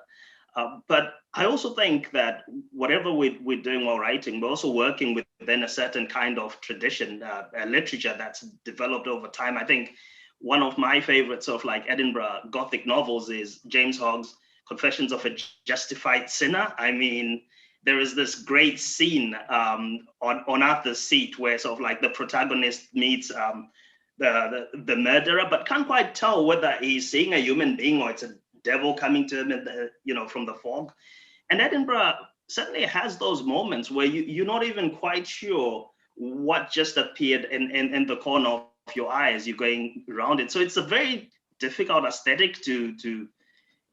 But I also think that whatever we're doing while writing, we're also working within a certain kind of tradition, a literature that's developed over time. I think one of my favorites of like Edinburgh Gothic novels is James Hogg's Confessions of a Justified Sinner. I mean, there is this great scene on Arthur's Seat where sort of like the protagonist meets the murderer, but can't quite tell whether he's seeing a human being or it's a devil coming to him in the, from the fog. And Edinburgh certainly has those moments where you're not even quite sure what just appeared in the corner of your eye as you're going around it. So it's a very difficult aesthetic to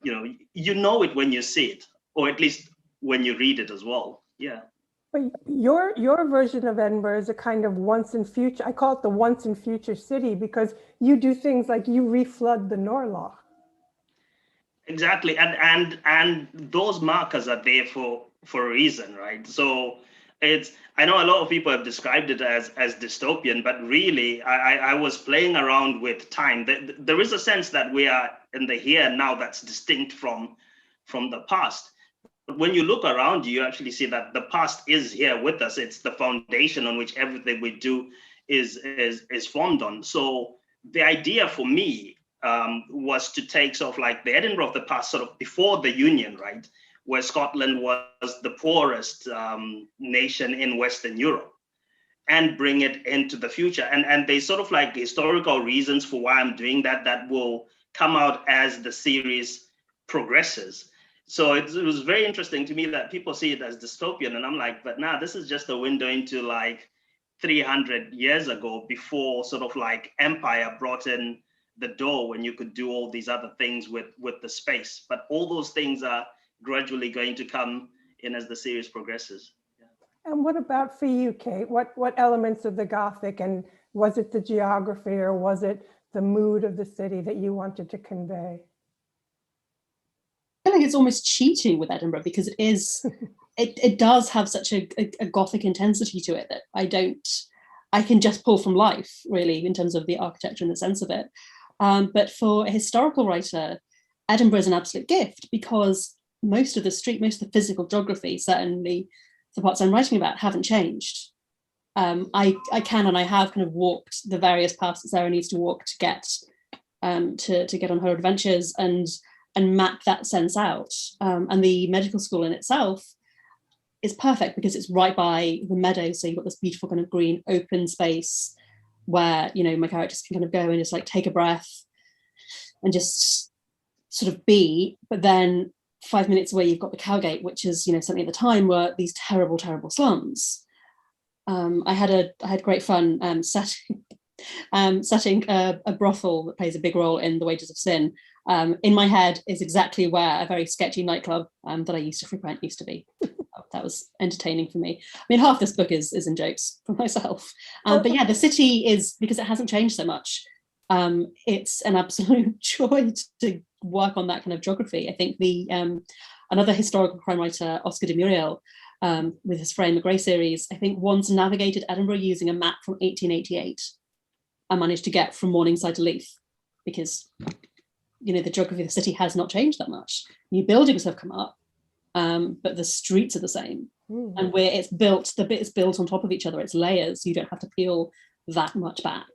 you know it when you see it, or at least when you read it as well. Yeah. But your version of Edinburgh is a kind of once in future. I call it the once in future city because you do things like you reflood the Norlaw. Exactly, and those markers are there for a reason, right? So I know a lot of people have described it as dystopian, but really I was playing around with time. There is a sense that we are in the here and now that's distinct from the past. But when you look around you actually see that the past is here with us. It's the foundation on which everything we do is formed on. So the idea for me was to take sort of like the Edinburgh of the past, sort of before the Union, right, where Scotland was the poorest nation in Western Europe, and bring it into the future. And there's sort of like historical reasons for why I'm doing that will come out as the series progresses. So it was very interesting to me that people see it as dystopian, and I'm like, but nah, this is just a window into like 300 years ago, before sort of like empire brought in the door, when you could do all these other things with the space. But all those things are gradually going to come in as the series progresses. Yeah. And what about for you, Kate? What elements of the Gothic, and was it the geography or was it the mood of the city that you wanted to convey? I think it's almost cheating with Edinburgh because it is, it does have such a Gothic intensity to it that I can just pull from life, really, in terms of the architecture and the sense of it. But for a historical writer, Edinburgh is an absolute gift because most of the physical geography, certainly the parts I'm writing about, haven't changed. I can and I have kind of walked the various paths that Sarah needs to walk to get to get on her adventures and map that sense out. And the medical school in itself is perfect because it's right by the meadow, so you've got this beautiful kind of green open space where, you know, my characters can kind of go and just like take a breath and just sort of be. But then 5 minutes away, you've got the Cowgate, which is, you know, something at the time were these terrible, terrible slums. I had great fun setting a brothel that plays a big role in The Wages of Sin. In my head is exactly where a very sketchy nightclub that I used to frequent used to be. That was entertaining for me. I mean, half this book is in jokes for myself. But yeah, the city is, because it hasn't changed so much, it's an absolute joy to work on that kind of geography. I think the another historical crime writer, Oscar de Muriel, with his Freya McGray series, I think once navigated Edinburgh using a map from 1888 and managed to get from Morningside to Leith, because, you know, the geography of the city has not changed that much. New buildings have come up, but the streets are the same. And where it's built, the bit is built on top of each other, it's layers, you don't have to peel that much back.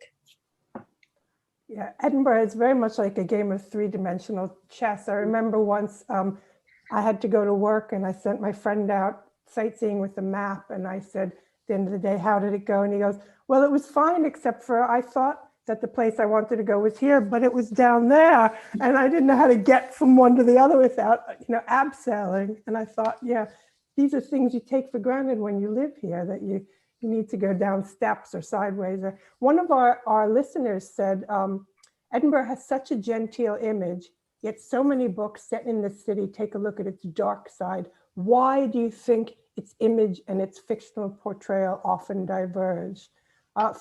Yeah, Edinburgh is very much like a game of three-dimensional chess. I remember once I had to go to work and I sent my friend out sightseeing with a map, and I said, at the end of the day, how did it go? And he goes, well, it was fine, except for I thought that the place I wanted to go was here, but it was down there. And I didn't know how to get from one to the other without, you know, abseiling. And I thought, yeah, these are things you take for granted when you live here, that you need to go down steps or sideways. One of our listeners said, Edinburgh has such a genteel image, yet so many books set in the city take a look at its dark side. Why do you think its image and its fictional portrayal often diverge?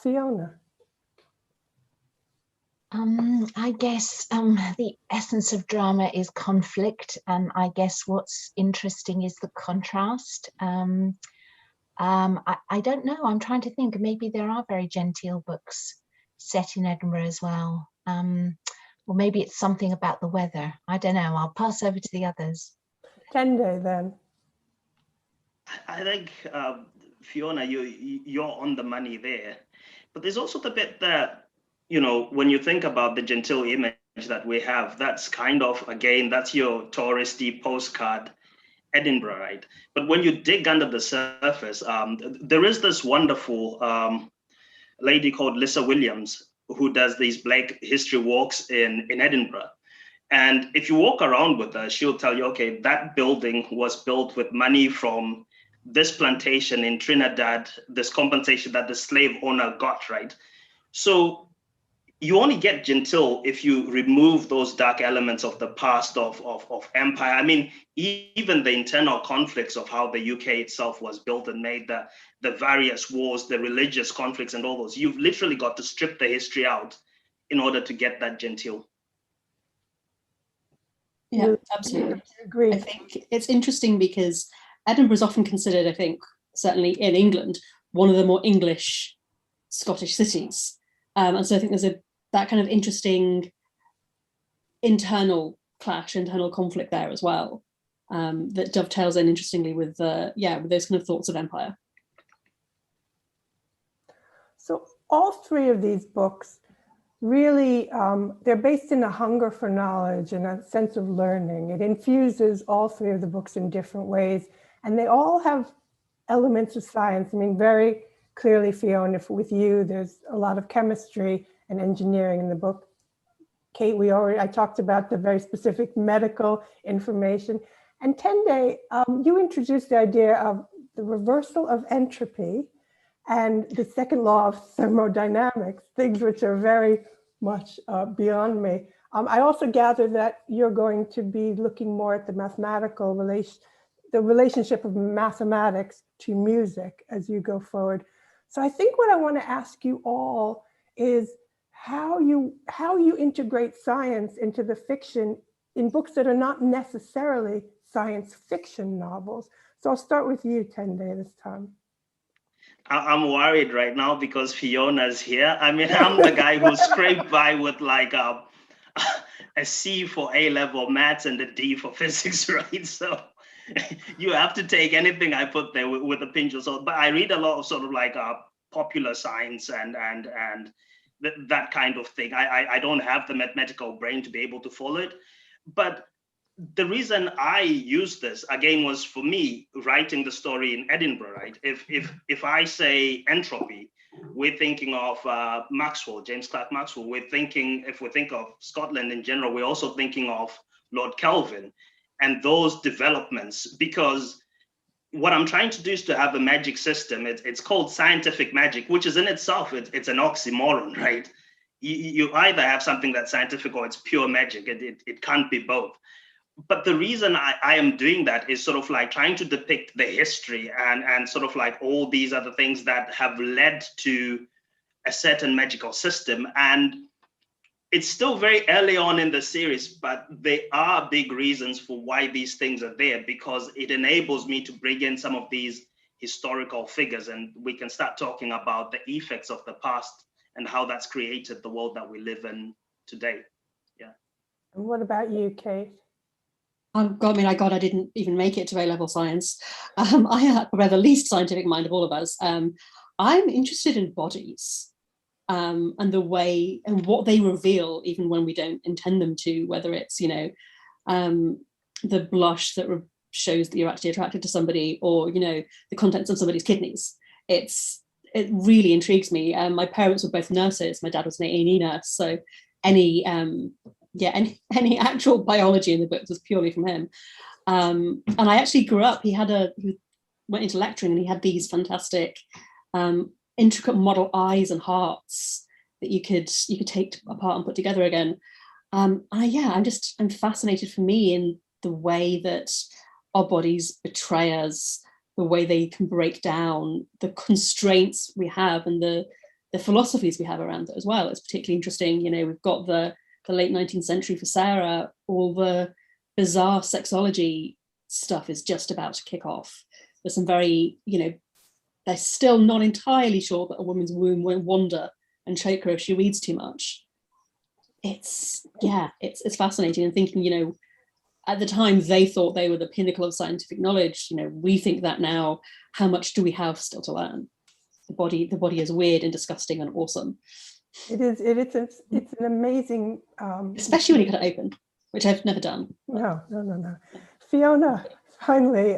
Fiona. I guess the essence of drama is conflict, and I guess what's interesting is the contrast. I don't know, I'm trying to think, maybe there are very genteel books set in Edinburgh as well. Or maybe it's something about the weather. I don't know, I'll pass over to the others. Tende then. I think, Fiona, you're on the money there. But there's also the bit that, you know, when you think about the gentile image that we have, that's kind of, again, that's your touristy postcard Edinburgh, right? But when you dig under the surface, there is this wonderful lady called Lisa Williams who does these Black history walks in Edinburgh. And if you walk around with her, she'll tell you, okay, that building was built with money from this plantation in Trinidad, this compensation that the slave owner got, right? So you only get gentile if you remove those dark elements of the past of empire. I mean, even the internal conflicts of how the UK itself was built and made, the various wars, the religious conflicts and all those, you've literally got to strip the history out in order to get that gentile. Yeah, absolutely. Agree. I think it's interesting because Edinburgh is often considered, I think, certainly in England, one of the more English Scottish cities. And so I think there's that kind of interesting internal clash, internal conflict there as well, that dovetails in interestingly with with those kind of thoughts of empire. So all three of these books really, they're based in a hunger for knowledge and a sense of learning. It infuses all three of the books in different ways, and they all have elements of science. I mean, very clearly, Fiona, with you, there's a lot of chemistry and engineering in the book. Kate, I talked about the very specific medical information. And Tende, you introduced the idea of the reversal of entropy and the second law of thermodynamics, things which are very much beyond me. I also gather that you're going to be looking more at the mathematical the relationship of mathematics to music as you go forward. So I think what I want to ask you all is how you integrate science into the fiction in books that are not necessarily science fiction novels. So I'll start with you, Tende, this time. I'm worried right now because Fiona's here. I mean, I'm the guy who scraped by with like a C for A-level maths and a D for physics, right? So you have to take anything I put there with a pinch of salt. But I read a lot of sort of like popular science and that kind of thing. I don't have the mathematical brain to be able to follow it. But the reason I used this again was for me writing the story in Edinburgh, right? If I say entropy, we're thinking of Maxwell, James Clerk Maxwell. If we think of Scotland in general, we're also thinking of Lord Kelvin and those developments, because what I'm trying to do is to have a magic system. It's called scientific magic, which is in itself, it's an oxymoron, right? You either have something that's scientific or it's pure magic. It can't be both. But the reason I am doing that is sort of like trying to depict the history and sort of like all these other things that have led to a certain magical system. And it's still very early on in the series, but there are big reasons for why these things are there, because it enables me to bring in some of these historical figures, and we can start talking about the effects of the past and how that's created the world that we live in today. Yeah. And what about you, Kate? I I didn't even make it to A-level science. I had probably the least scientific mind of all of us. I'm interested in bodies and the way and what they reveal, even when we don't intend them to, whether it's, the blush that shows that you're actually attracted to somebody, or, the contents of somebody's kidneys. It really intrigues me. My parents were both nurses. My dad was an A&E nurse. So any actual biology in the books was purely from him. And I actually grew up, he went into lecturing, and he had these fantastic intricate model eyes and hearts that you could take apart and put together again. I'm fascinated, for me, in the way that our bodies betray us, the way they can break down, the constraints we have, and the philosophies we have around it as well. It's particularly interesting. We've got the late 19th century for Sarah, all the bizarre sexology stuff is just about to kick off. There's some very, they're still not entirely sure that a woman's womb won't wander and choke her if she reads too much. It's fascinating, and thinking, at the time they thought they were the pinnacle of scientific knowledge. You know, we think that now. How much do we have still to learn? The body is weird and disgusting and awesome. It's an amazing, especially when you cut it open, which I've never done. No. Fiona, finally,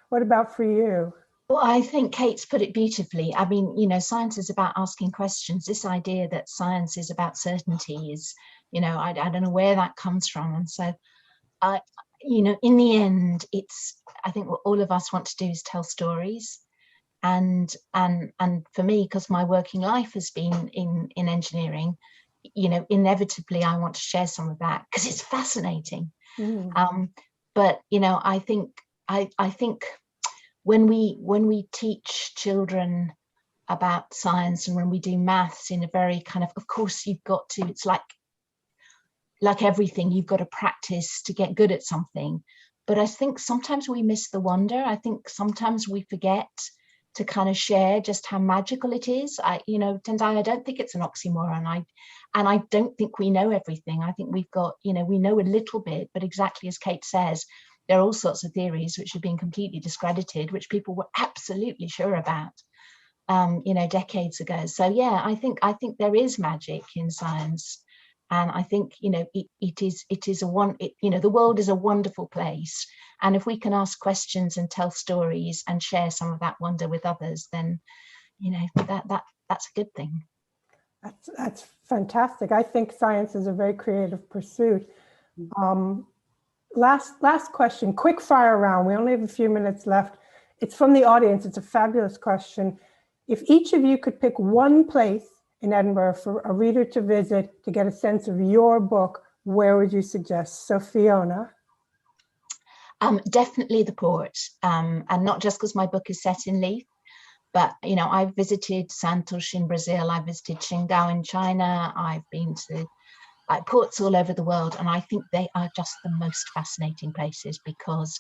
what about for you? Well, I think Kate's put it beautifully. I mean, you know, science is about asking questions. This idea that science is about certainty is, you know, I don't know where that comes from. And so, you know, in the end, I think what all of us want to do is tell stories. And for me, because my working life has been in engineering, you know, inevitably I want to share some of that because it's fascinating. But you know, I think when we teach children about science and when we do maths in a very kind of course you've got to, it's like everything, you've got to practice to get good at something. But I think sometimes we miss the wonder. I think sometimes we forget to kind of share just how magical it is. Tendai, I don't think it's an oxymoron. And I don't think we know everything. I think we've got, you know, we know a little bit, but exactly as Kate says, there are all sorts of theories which have been completely discredited, which people were absolutely sure about, you know, decades ago. So yeah, I think there is magic in science. And I think, you know, it is you know, the world is a wonderful place. And if we can ask questions and tell stories and share some of that wonder with others, then, you know, that's a good thing. That's fantastic. I think science is a very creative pursuit. Last question, quick fire round. We only have a few minutes left. It's from the audience. It's a fabulous question. If each of you could pick one place in Edinburgh for a reader to visit to get a sense of your book, where would you suggest? So Fiona? Definitely the port, and not just because my book is set in Leith, but, you know, I've visited Santos in Brazil, I visited Qingdao in China, I've been to ports all over the world, and I think they are just the most fascinating places because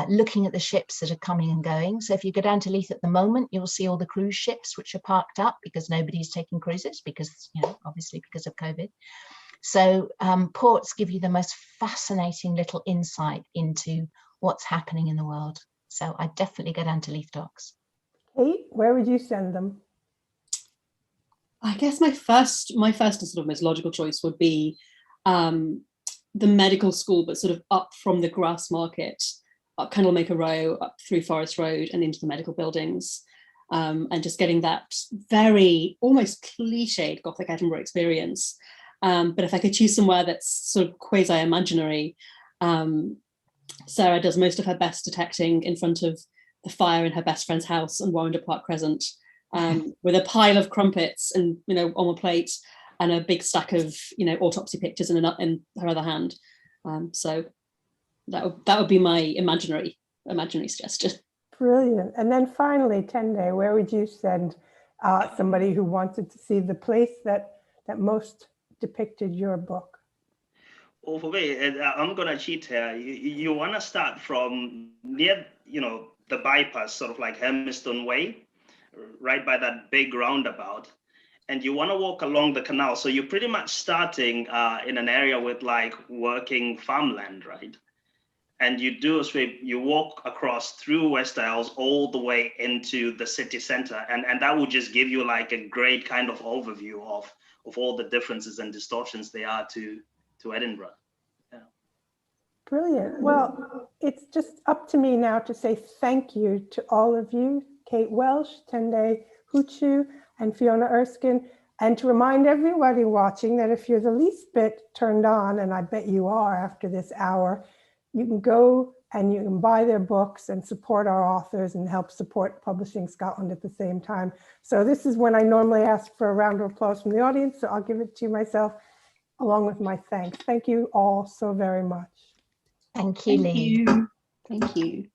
looking at the ships that are coming and going. So if you go down to Leith at the moment, you'll see all the cruise ships which are parked up because nobody's taking cruises because, you know, obviously because of COVID. So ports give you the most fascinating little insight into what's happening in the world. So I definitely go down to Leith docks. Kate, where would you send them? I guess my first and sort of most logical choice would be the medical school, but sort of up from the Grassmarket, up Candlemaker Row, up through Forest Road and into the medical buildings, and just getting that very almost cliched Gothic Edinburgh experience. But if I could choose somewhere that's sort of quasi-imaginary, Sarah does most of her best detecting in front of the fire in her best friend's house on Warrender Park Crescent, with a pile of crumpets and, you know, on a plate and a big stack of, you know, autopsy pictures in her other hand. So that would be my imaginary suggestion. Brilliant. And then finally, Tendai, where would you send somebody who wanted to see the place that most depicted your book? Well, for me, I'm gonna cheat here. You want to start from near, you know, the bypass, sort of like Hermiston Way, right by that big roundabout, and you want to walk along the canal. So you're pretty much starting in an area with like working farmland, right? And you do a sweep, you walk across through West Isles all the way into the city center. And that will just give you like a great kind of overview of all the differences and distortions they are to Edinburgh. Yeah. Brilliant. Well, it's just up to me now to say thank you to all of you, Kaite Welsh, Tendai Huchu, and Fiona Erskine, and to remind everybody watching that if you're the least bit turned on, and I bet you are after this hour, you can go and you can buy their books and support our authors and help support Publishing Scotland at the same time. So this is when I normally ask for a round of applause from the audience, so I'll give it to you myself along with my thanks. Thank you all so very much. Thank you, Lee. Thank you.